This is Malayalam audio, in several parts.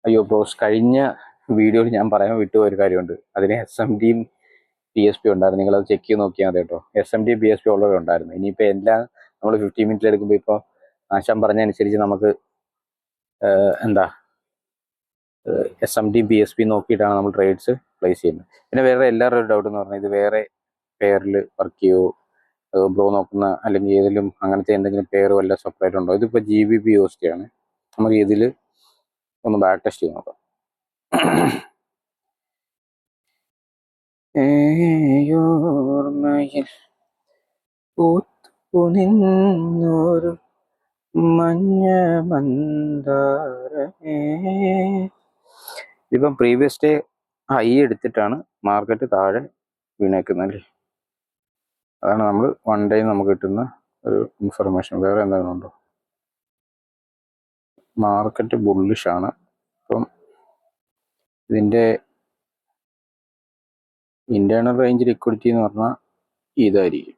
അയ്യോ ബ്രോസ്, കഴിഞ്ഞ വീഡിയോയിൽ ഞാൻ പറയാൻ വിട്ടുപോയ ഒരു കാര്യമുണ്ട്. അതിന് SMDയും PSP ഉണ്ടായിരുന്നു. നിങ്ങളത് ചെക്ക് ചെയ്ത് നോക്കിയാൽ മതി കേട്ടോ. SMD PSP ഉള്ളവരെ ഉണ്ടായിരുന്നു. ഇനിയിപ്പോൾ എല്ലാം നമ്മൾ 15 മിനിറ്റിൽ എടുക്കുമ്പോൾ ഇപ്പോൾ ആശാൻ പറഞ്ഞതനുസരിച്ച് നമുക്ക് എന്താ SMD PSP നോക്കിയിട്ടാണ് നമ്മൾ ട്രേഡ്സ് പ്ലേസ് ചെയ്യുന്നത്. പിന്നെ വേറെ എല്ലാവരുടെ ഒരു ഡൗട്ട് എന്ന് പറഞ്ഞാൽ ഇത് വേറെ പെയറിൽ വർക്ക് ചെയ്യുമോ, ബ്രോ നോക്കുന്ന അല്ലെങ്കിൽ ഏതെങ്കിലും അങ്ങനത്തെ എന്തെങ്കിലും പെയർ വല്ല സെപ്പറേറ്റ് ഉണ്ടോ? ഇതിപ്പോൾ GBP USD ആണ്. നമുക്ക് ഇതിൽ ഒന്ന് ബാക്ക് ടെസ്റ്റ് ചെയ്ത് നോക്കാം. ഏയോർമയിൽ പൂത്തുനിന്നൊരു മഞ്ഞ മന്ദാരമേ. ഇതിപ്പം പ്രീവിയസ് ഡേ ഹൈ എടുത്തിട്ടാണ് മാർക്കറ്റ് താഴെ വീണേക്കുന്നത്. അതാണ് നമ്മൾ വൺ ഡേ നമുക്ക് കിട്ടുന്ന ഒരു ഇൻഫർമേഷൻ. വേറെ എന്തെങ്കിലും ഉണ്ടോ? മാർക്കറ്റ് ബുള്ളിഷാണ്. അപ്പം ഇതിൻ്റെ ഇന്റേണൽ റേഞ്ച് ലിക്വിഡിറ്റി എന്ന് പറഞ്ഞാൽ ഇതായിരിക്കും.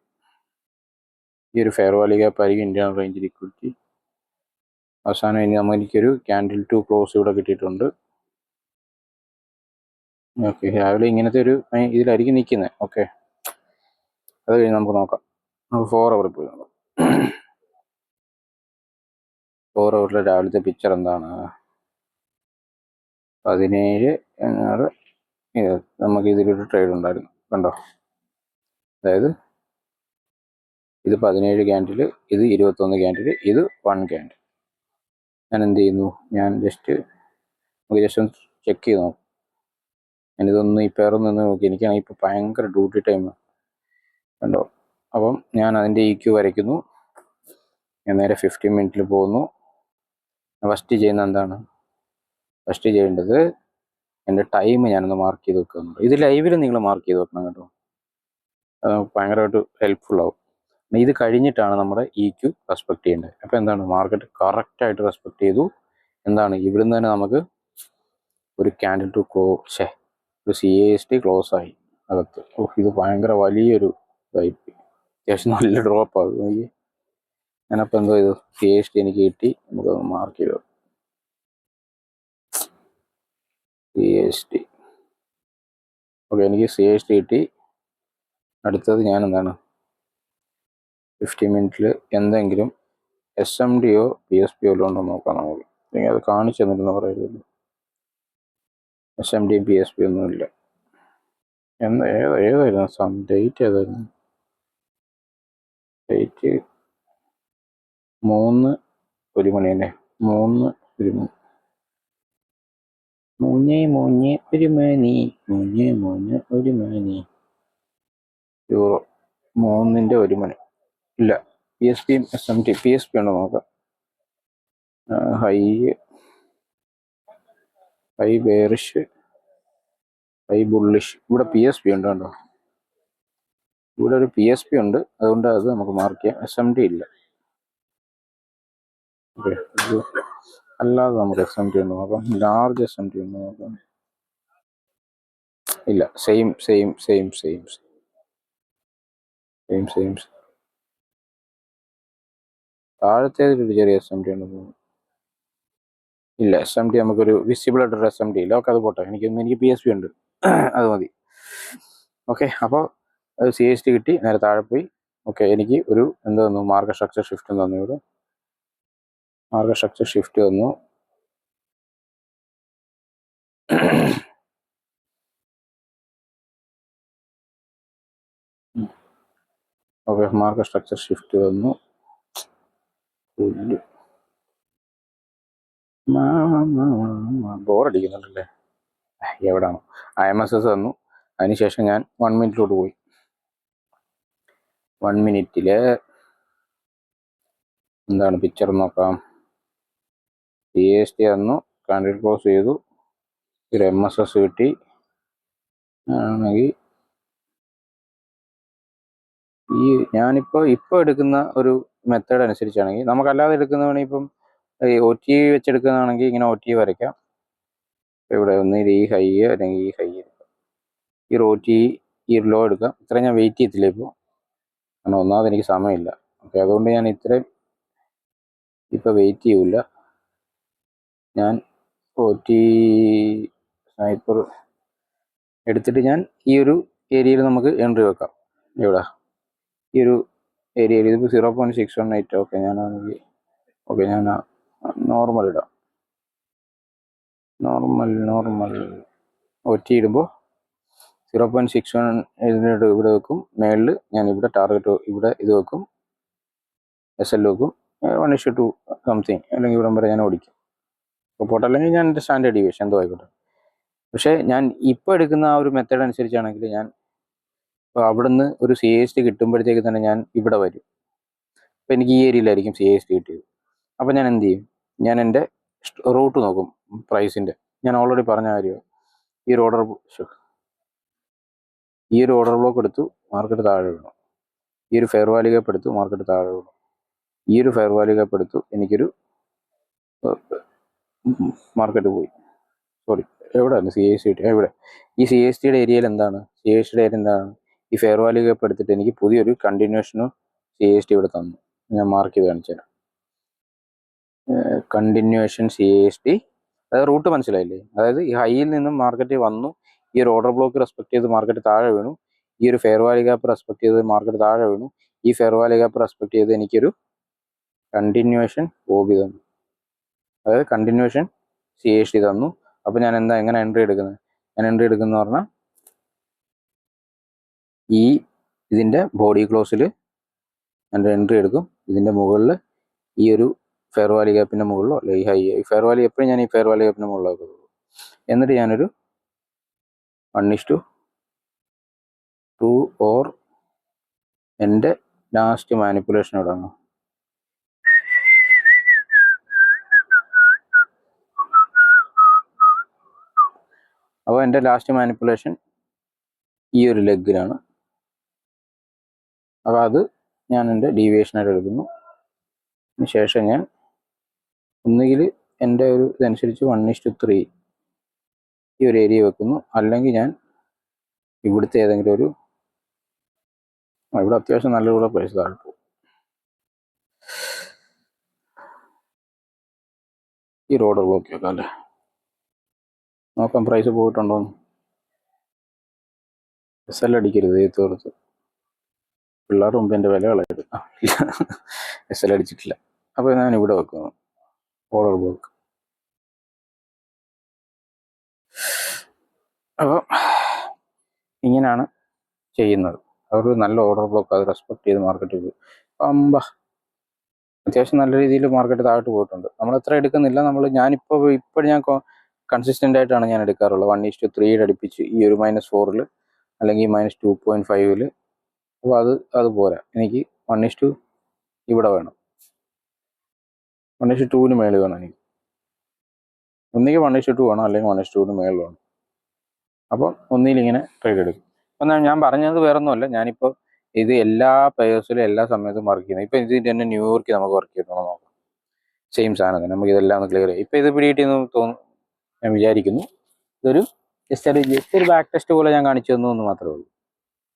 ഈ ഒരു ഫെയർ വാല്യൂ ഗ്യാപ്പ് ആയിരിക്കും ഇന്റേണൽ റേഞ്ച് ലിക്വിഡിറ്റി. അവസാനം ഇനി നമുക്കൊരു ക്യാൻഡിൽ ടു ക്ലോസ് ഇവിടെ കിട്ടിയിട്ടുണ്ട്. ഓക്കെ, രാവിലെ ഇങ്ങനത്തെ ഒരു ഇതിലായിരിക്കും നിൽക്കുന്നത്. ഓക്കെ, അത് കഴിഞ്ഞ് നമുക്ക് നോക്കാം. നമുക്ക് 4 അവർ പോയി നോക്കാം. 4 അവറിലെ രാവിലത്തെ പിക്ചർ എന്താണ്? 17 നമുക്ക് ഇതിലൊരു ട്രേഡ് ഉണ്ടായിരുന്നു, കണ്ടോ? അതായത് ഇത് 17 ക്യാൻഡിൽ, ഇത് 21 ക്യാൻഡിൽ, ഇത് 1 ക്യാൻഡിൽ. ഞാൻ എന്ത് ചെയ്യുന്നു, ഞാൻ ജസ്റ്റ് ഒന്ന് ചെക്ക് ചെയ്ത് നോക്കും. ഞാനിതൊന്നും ഈ പേരൊന്നും നിന്ന് നോക്കി. എനിക്കാണെങ്കിൽ ഇപ്പോൾ ഭയങ്കര ഡ്യൂട്ടി ടൈം കണ്ടോ. അപ്പം ഞാൻ അതിൻ്റെ EQ വരയ്ക്കുന്നു. ഞാൻ നേരെ 15 മിനിറ്റിൽ പോകുന്നു. ഫസ്റ്റ് ചെയ്യുന്ന എന്താണ്? ഫസ്റ്റ് ചെയ്യേണ്ടത് എൻ്റെ ടൈം ഞാനൊന്ന് മാർക്ക് ചെയ്ത് വെക്കുന്നുണ്ട്. ഇത് ലൈവിൽ നിങ്ങൾ മാർക്ക് ചെയ്ത് വെക്കണം കേട്ടോ. അത് ഭയങ്കരമായിട്ട് ഹെൽപ്ഫുൾ ആവും. ഇത് കഴിഞ്ഞിട്ടാണ് നമ്മുടെ EQ റെസ്പെക്ട് ചെയ്യേണ്ടത്. അപ്പോൾ എന്താണ്, മാർക്കറ്റ് കറക്റ്റായിട്ട് റെസ്പെക്ട് ചെയ്തു. എന്താണ്, ഇവിടുന്ന് തന്നെ നമുക്ക് ഒരു ക്യാൻഡിൽ ടു ക്ലോസ്, ഒരു CAST ക്ലോസ് ആയി അകത്ത്. ഇത് ഭയങ്കര വലിയൊരു ഇതായി, അത്യാവശ്യം നല്ല ഡ്രോപ്പ് ആകും. ഞാനപ്പോൾ എന്തോ ചെയ്തു, CAST എനിക്ക് കിട്ടി. നമുക്കത് മാർക്ക് ചെയ്തു. CAST ഓക്കെ, എനിക്ക് CAST കിട്ടി. അടുത്തത് ഞാൻ എന്താണ്, 15 മിനിറ്റിൽ എന്തെങ്കിലും SMDയോ PSP യോ ഉണ്ടോ നോക്കാം നമുക്ക്. അല്ലെങ്കിൽ അത് കാണിച്ചു തന്നിട്ടെന്ന് പറയുന്നത്. SMDയും PSP ഒന്നുമില്ല. ഏതായിരുന്നു ഡേറ്റ്? ഏതായിരുന്നു ഡേറ്റ്? 3:01 അല്ലേ? 3:01 യൂറോ. 3:01 ഇല്ല. PSPയും SMD PSP ഉണ്ടോ നോക്കാം. High bearish, high bullish. ഇവിടെ PSP ഉണ്ട് കണ്ടോ. ഇവിടെ ഒരു PSP ഉണ്ട്, അതുകൊണ്ട് അത് നമുക്ക് മാർക്ക് ചെയ്യാം. SMD ഇല്ല. ഓക്കെ, അല്ലാതെ നമുക്ക് SMD ഉണ്ട് നോക്കാം. ലാർജ് SMD ഉണ്ട് നോക്കാം. ഇല്ല, സെയിം. താഴത്തേതിലൊരു ചെറിയ SMD ഉണ്ട്. ഇല്ല, SMD നമുക്കൊരു വിസിബിൾ ആയിട്ടൊരു SMD ഇല്ല. ഓക്കെ, അത് പോട്ടെ. എനിക്ക് PSP ഉണ്ട്, അത് മതി. ഓക്കെ, അപ്പോൾ CAST കിട്ടി. നേരെ താഴെ പോയി. ഓക്കെ, എനിക്ക് ഒരു എന്ത് തന്നു, മാർക്കറ്റ് സ്ട്രക്ചർ ഷിഫ്റ്റ് തന്നു. ഇവിടെ മാർക്കറ്റ് സ്ട്രക്ചർ ഷിഫ്റ്റ് തന്നു. ഓക്കെ, മാർക്കറ്റ് സ്ട്രക്ചർ ഷിഫ്റ്റ് തന്നു. ബോറടിക്കുന്നുണ്ടല്ലേ, എവിടാണോ. IMSS തന്നു. അതിനുശേഷം ഞാൻ 1 മിനിറ്റിലോട്ട് പോയി. 1 മിനിറ്റില് എന്താണ് പിക്ചർ നോക്കാം. CAST തന്നു, കാൻഡിൽ ക്ലോസ് ചെയ്തു, ഒരു MSS കിട്ടി. ആണെങ്കിൽ ഈ ഞാനിപ്പോൾ എടുക്കുന്ന ഒരു മെത്തേഡ് അനുസരിച്ചാണെങ്കിൽ, നമുക്കല്ലാതെ എടുക്കുന്നതാണെങ്കിൽ ഇപ്പം OT വെച്ചെടുക്കുന്നതാണെങ്കിൽ ഇങ്ങനെ OT വരയ്ക്കാം. ഇവിടെ ഒന്നിൽ ഈ ഹൈ അല്ലെങ്കിൽ ഈ ഹൈ എടുക്കാം, ഈ OT ഈ ലോ എടുക്കാം. ഇത്രയും ഞാൻ വെയിറ്റ് ചെയ്യത്തില്ല ഇപ്പോൾ, കാരണം ഒന്നാമത് എനിക്ക് സമയമില്ല. ഓക്കെ, അതുകൊണ്ട് ഞാൻ ഇത്രയും ഇപ്പോൾ വെയിറ്റ് ചെയ്യില്ല. ഞാൻ OT സ്നൈപ്പർ എടുത്തിട്ട് ഞാൻ ഈ ഒരു ഏരിയയിൽ നമുക്ക് എൻട്രി വെക്കാം. ഇവിടെ ഈ ഒരു ഏരിയയിൽ ഇതിപ്പോൾ 0.618. ഓക്കെ, ഞാൻ നോർമൽ ഇടാം. നോർമൽ OT ഇടുമ്പോൾ 0.61 ഇവിടെ വെക്കും. മേളിൽ ഞാൻ ഇവിടെ ടാർഗറ്റ് ഇവിടെ ഇത് വെക്കും, SL വെക്കും. 1:2 സംതിങ് അല്ലെങ്കിൽ ഇവിടം വരെ ഞാൻ ഓടിക്കും. അപ്പോൾ പോട്ടെ, അല്ലെങ്കിൽ ഞാൻ എൻ്റെ സ്റ്റാൻഡേർഡ് ഡീവിയേഷൻ എന്തോ ആയിക്കോട്ടെ. പക്ഷേ ഞാൻ ഇപ്പോൾ എടുക്കുന്ന ആ ഒരു മെത്തേഡ് അനുസരിച്ചാണെങ്കിൽ ഞാൻ ഇപ്പോൾ അവിടുന്ന് ഒരു CAST കിട്ടുമ്പോഴത്തേക്ക് തന്നെ ഞാൻ ഇവിടെ വരും. അപ്പോൾ എനിക്ക് ഈ ഏരിയയിലായിരിക്കും CAST കിട്ടിയത്. അപ്പോൾ ഞാൻ എന്ത് ചെയ്യും? ഞാൻ എൻ്റെ റൂട്ട് നോക്കും പ്രൈസിൻ്റെ. ഞാൻ ഓൾറെഡി പറഞ്ഞ കാര്യമാണ്. ഈ ഒരു ഓർഡർ ബ്ലോക്ക് എടുത്തു, മാർക്കറ്റ് താഴെ വീണു. ഈ ഒരു ഫെയർ വാല്യൂ ഗ്യാപ്പ് എടുത്തു, മാർക്കറ്റ് താഴെ വീണു. ഈ ഒരു ഫെയർ വാല്യൂ ഗ്യാപ്പ് എടുത്തു, എനിക്കൊരു മാർക്കറ്റ് പോയി. സോറി, എവിടെയാണ് CAST കിട്ടി? ഇവിടെ ഈ CASTയുടെ ഏരിയയിൽ എന്താണ്? ഈ ഫെയർ വാല്യൂ ഗ്യാപ്പ് എടുത്തിട്ട് എനിക്ക് പുതിയൊരു കണ്ടിന്യൂഷനും CAST ഇവിടെ തന്നു. ഞാൻ മാർക്ക് ചെയ്ത് കാണിച്ചു തരാം. കണ്ടിന്യൂഷൻ CAST, അതായത് റൂട്ട് മനസ്സിലായില്ലേ? അതായത് ഈ ഹൈയിൽ നിന്നും മാർക്കറ്റ് വന്നു, ഈ ഒരു ഓർഡർ ബ്ലോക്ക് റെസ്പെക്ട് ചെയ്ത് മാർക്കറ്റ് താഴെ വീണു. ഈ ഒരു ഫെയർ വാല്യൂ ഗ്യാപ്പ് റെസ്പെക്ട് ചെയ്ത് മാർക്കറ്റ് താഴെ വീണു. ഈ ഫെയർ വാല്യൂ ഗ്യാപ്പ് റെസ്പെക്ട് ചെയ്ത് എനിക്കൊരു കണ്ടിന്യൂഷൻ OB തന്നു, അതായത് കണ്ടിന്യൂഷൻ CAST തന്നു. അപ്പോൾ ഞാൻ എങ്ങനെ എൻട്രി എടുക്കുന്നത്? ഞാൻ എൻട്രി എടുക്കുന്ന പറഞ്ഞാൽ ഇതിൻ്റെ ബോഡി ക്ലോസിൽ ഞാൻ എൻട്രി എടുക്കും. ഇതിൻ്റെ മുകളിൽ ഈ ഒരു ഫെയർ വാല്യൂ ഗ്യാപ്പിൻ്റെ മുകളിലോ അല്ലെ ഈ ഫെയർ വാല്യൂ എപ്പോഴും ഞാൻ ഈ ഫെയർ വാല്യൂ ഗ്യാപ്പിൻ്റെ മുകളിലേക്ക് പോകും. എന്നിട്ട് ഞാനൊരു 1:2 ഓർ എൻ്റെ ലാസ്റ്റ് മാനിപ്പുലേഷൻ ഇടാണ്. അപ്പോൾ എൻ്റെ ലാസ്റ്റ് മാനിപ്പുലേഷൻ ഈ ഒരു ലെഗിലാണ്. അപ്പോൾ അത് ഞാൻ എൻ്റെ ഡീവിയേഷനായിട്ട് എടുക്കുന്നു. അതിനുശേഷം ഞാൻ ഒന്നുകിൽ എൻ്റെ ഒരു ഇതനുസരിച്ച് 1:3 ഈ ഒരു ഏരിയ വെക്കുന്നു, അല്ലെങ്കിൽ ഞാൻ ഇവിടുത്തെ ഏതെങ്കിലും ഒരു ഇവിടെ അത്യാവശ്യം നല്ല കൂടെ പ്രൈസ് താഴെ പോകും. ഈ ഓർഡർ ബ്ലോക്ക് വെക്കാം അല്ലേ, നോക്കാം പ്രൈസ് പോയിട്ടുണ്ടോന്ന്. SL അടിക്കരുത്, തീർത്ത് പിള്ളേർ മുമ്പ് എൻ്റെ വില കളയരുത്. SL അടിച്ചിട്ടില്ല. അപ്പോൾ ഞാൻ ഇവിടെ വെക്കുന്നു ഓർഡർ ബ്ലോക്ക്. അപ്പോൾ ഇങ്ങനെയാണ് ചെയ്യുന്നത്. അതൊരു നല്ല ഓർഡർ ബ്ലോക്ക്, അത് റെസ്പെക്ട് ചെയ്ത് മാർക്കറ്റ് പോയി. അത്യാവശ്യം നല്ല രീതിയിൽ മാർക്കറ്റ് താഴോട്ട് പോയിട്ടുണ്ട്. നമ്മൾ എത്ര എടുക്കുന്നില്ല. ഇപ്പോൾ ഞാൻ കൺസിസ്റ്റൻ്റ് ആയിട്ടാണ് ഞാൻ എടുക്കാറുള്ളത്. 1:3 അടുപ്പിച്ച് ഈ ഒരു -4 അല്ലെങ്കിൽ -2.5. അപ്പോൾ അത് പോരാ, എനിക്ക് 1:2 ഇവിടെ വേണം, 1:2 മേളിൽ വേണം എനിക്ക്. ഒന്നുകിൽ 1:2 വേണം, അല്ലെങ്കിൽ 1:2 മേളിൽ വേണം. അപ്പം ഒന്നിൽ ഇങ്ങനെ ട്രേഡ് എടുക്കും. അപ്പം ഞാൻ പറഞ്ഞത് വേറൊന്നുമല്ല, ഞാനിപ്പോൾ ഇത് എല്ലാ പേഴ്സിലും എല്ലാ സമയത്തും വർക്ക് ചെയ്യുന്നത്. ഇപ്പം ഇത് തന്നെ ന്യൂയോർക്കിൽ നമുക്ക് വർക്ക് ചെയ്യണമെന്ന് നോക്കാം. സെയിം സാധനം തന്നെ, നമുക്ക് ഇതെല്ലാം ഒന്ന് ക്ലിയർ ചെയ്യാം. ഇപ്പം ഇത് പിടിയിട്ടെന്ന് തോന്നുന്നു, ഞാൻ വിചാരിക്കുന്നു. ഇതൊരു ജസ്റ്റ് ഒരു ബാക്ക് ടെസ്റ്റ് പോലെ ഞാൻ കാണിച്ചു തന്നു എന്ന് മാത്രമേ ഉള്ളൂ.